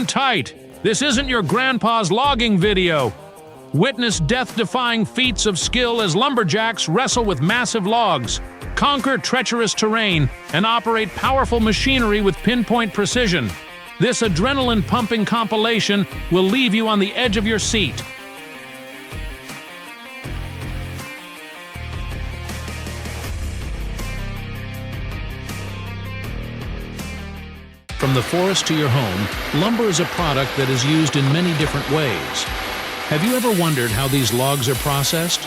on tight. This isn't your grandpa's logging video. Witness death-defying feats of skill as lumberjacks wrestle with massive logs, conquer treacherous terrain, and operate powerful machinery with pinpoint precision. This adrenaline-pumping compilation will leave you on the edge of your seat. From the forest to your home, lumber is a product that is used in many different ways. Have you ever wondered how these logs are processed?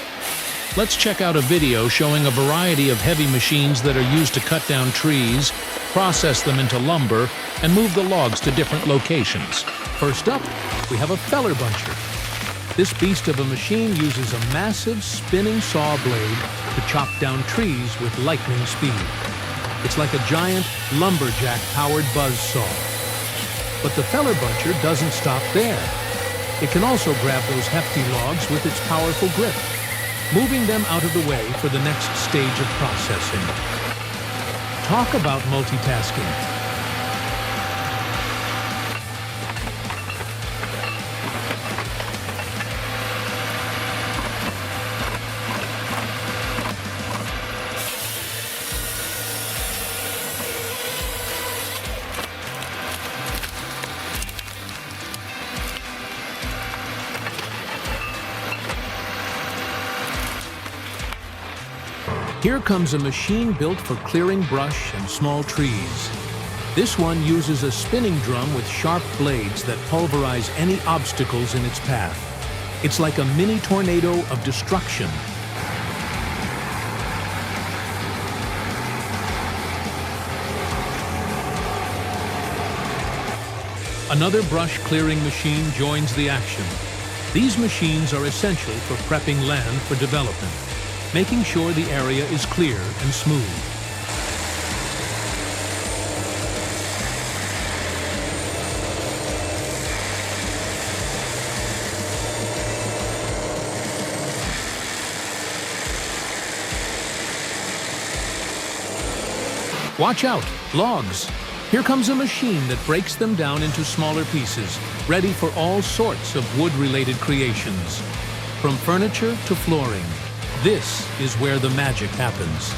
Let's check out a video showing a variety of heavy machines that are used to cut down trees, process them into lumber, and move the logs to different locations. First up, we have a feller buncher. This beast of a machine uses a massive spinning saw blade to chop down trees with lightning speed. It's like a giant lumberjack-powered buzzsaw. But the feller buncher doesn't stop there. It can also grab those hefty logs with its powerful grip, moving them out of the way for the next stage of processing. Talk about multitasking. Here comes a machine built for clearing brush and small trees. This one uses a spinning drum with sharp blades that pulverize any obstacles in its path. It's like a mini tornado of destruction. Another brush clearing machine joins the action. These machines are essential for prepping land for development, making sure the area is clear and smooth. Watch out, logs! Here comes a machine that breaks them down into smaller pieces, ready for all sorts of wood-related creations. From furniture to flooring, this is where the magic happens.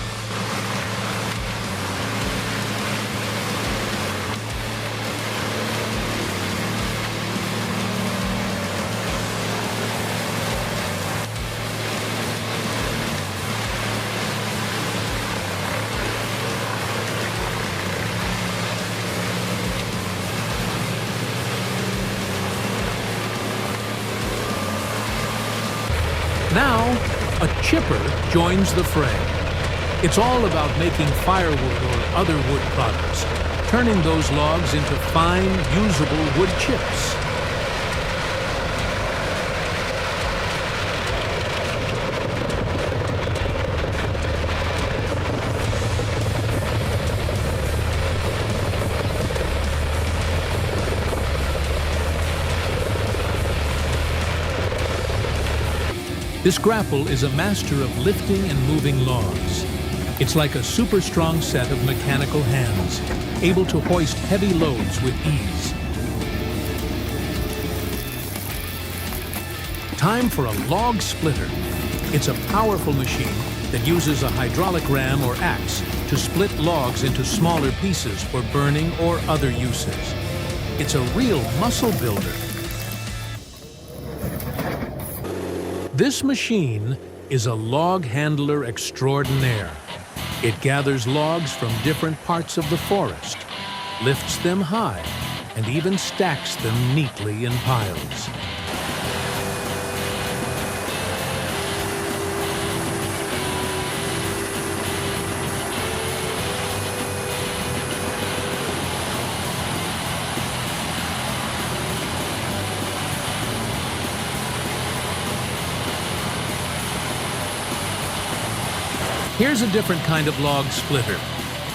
Now, a chipper joins the fray. It's all about making firewood or other wood products, turning those logs into fine, usable wood chips. This grapple is a master of lifting and moving logs. It's like a super strong set of mechanical hands, able to hoist heavy loads with ease. Time for a log splitter. It's a powerful machine that uses a hydraulic ram or axe to split logs into smaller pieces for burning or other uses. It's a real muscle builder. This machine is a log handler extraordinaire. It gathers logs from different parts of the forest, lifts them high, and even stacks them neatly in piles. Here's a different kind of log splitter.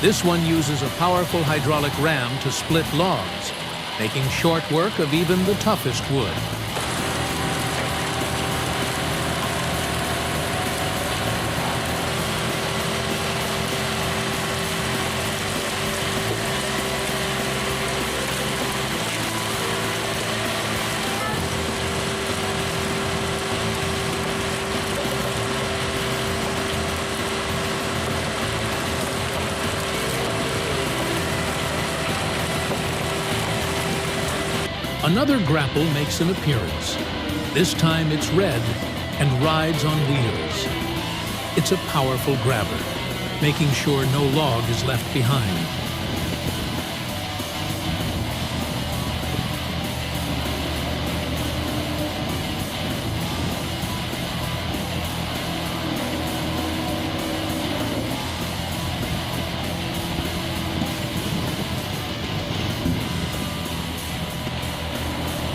This one uses a powerful hydraulic ram to split logs, making short work of even the toughest wood. Another grapple makes an appearance. This time it's red and rides on wheels. It's a powerful grabber, making sure no log is left behind.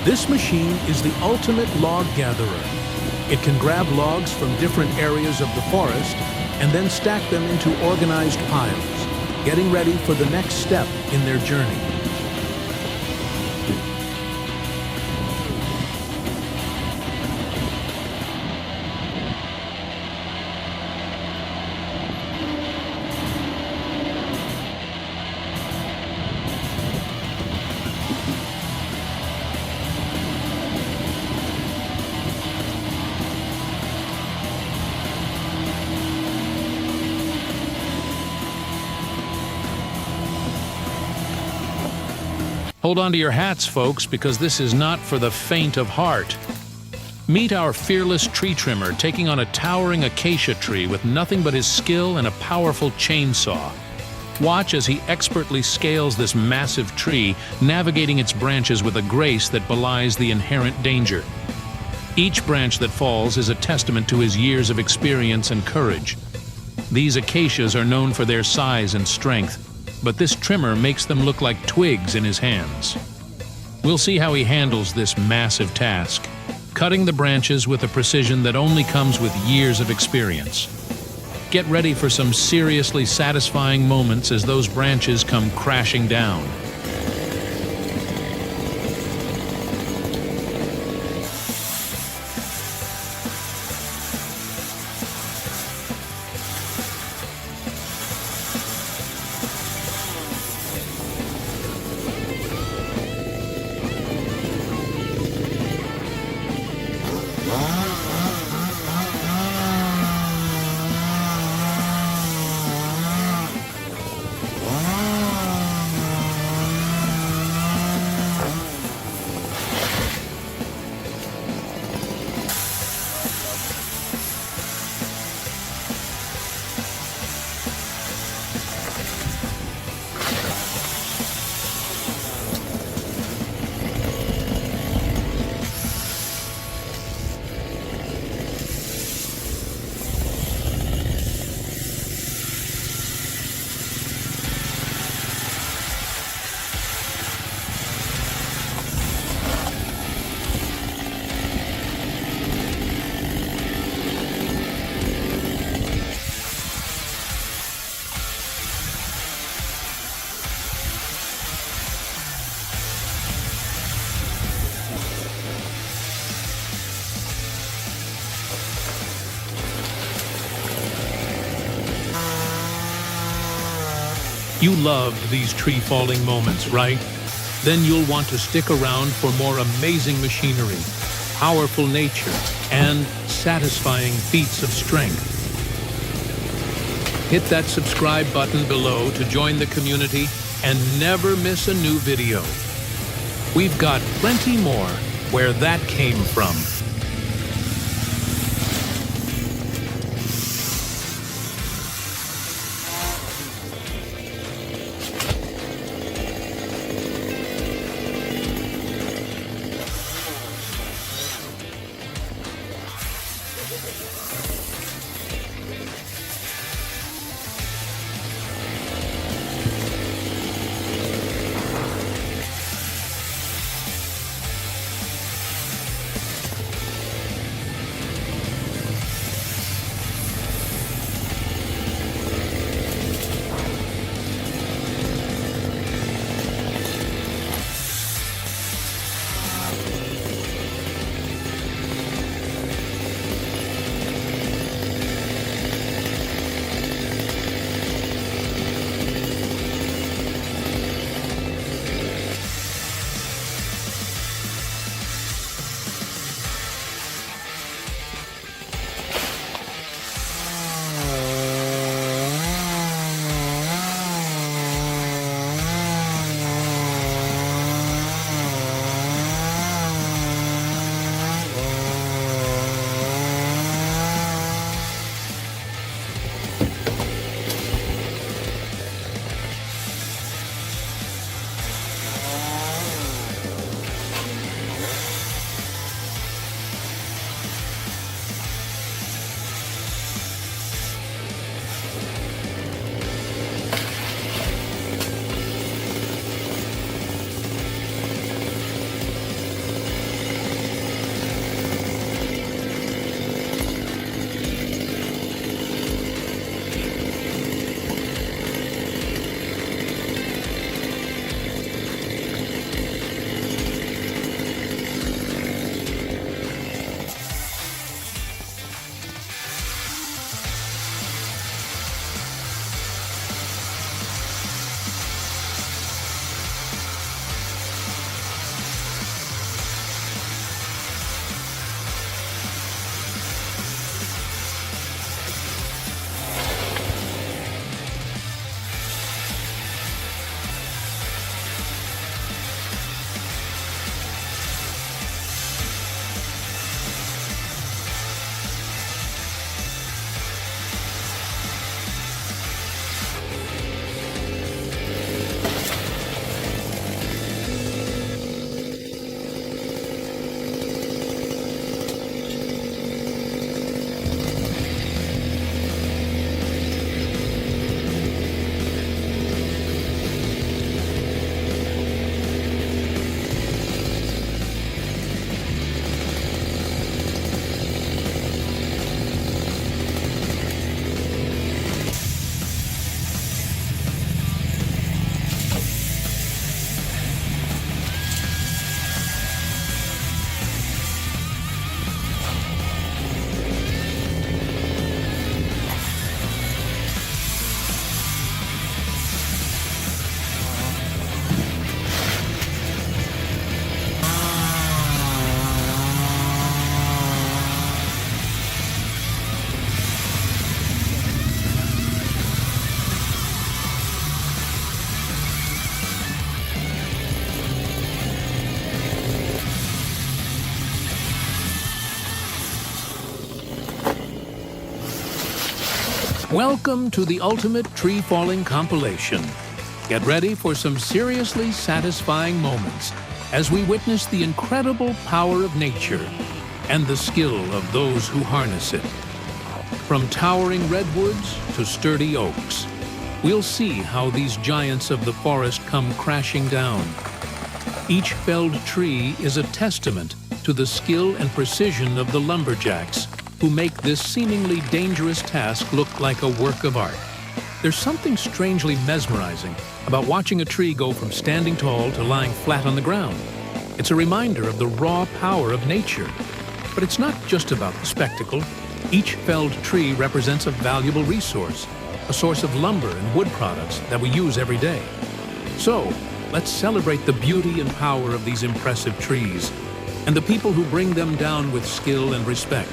This machine is the ultimate log gatherer. It can grab logs from different areas of the forest and then stack them into organized piles, getting ready for the next step in their journey. Hold on to your hats, folks, because this is not for the faint of heart. Meet our fearless tree trimmer taking on a towering acacia tree with nothing but his skill and a powerful chainsaw. Watch as he expertly scales this massive tree, navigating its branches with a grace that belies the inherent danger. Each branch that falls is a testament to his years of experience and courage. These acacias are known for their size and strength, but this trimmer makes them look like twigs in his hands. We'll see how he handles this massive task, cutting the branches with a precision that only comes with years of experience. Get ready for some seriously satisfying moments as those branches come crashing down. You loved these tree falling moments, right? Then you'll want to stick around for more amazing machinery, powerful nature, and satisfying feats of strength. Hit that subscribe button below to join the community and never miss a new video. We've got plenty more where that came from. Welcome to the ultimate tree falling compilation. Get ready for some seriously satisfying moments as we witness the incredible power of nature and the skill of those who harness it. From towering redwoods to sturdy oaks, we'll see how these giants of the forest come crashing down. Each felled tree is a testament to the skill and precision of the lumberjacks who make this seemingly dangerous task look like a work of art. There's something strangely mesmerizing about watching a tree go from standing tall to lying flat on the ground. It's a reminder of the raw power of nature. But it's not just about the spectacle. Each felled tree represents a valuable resource, a source of lumber and wood products that we use every day. So, let's celebrate the beauty and power of these impressive trees and the people who bring them down with skill and respect.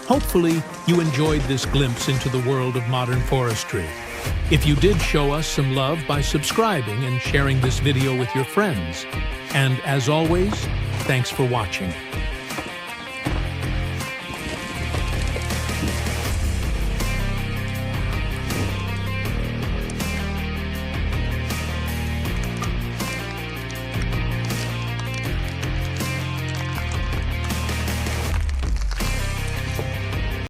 Hopefully, you enjoyed this glimpse into the world of modern forestry. If you did, show us some love by subscribing and sharing this video with your friends. And as always, thanks for watching.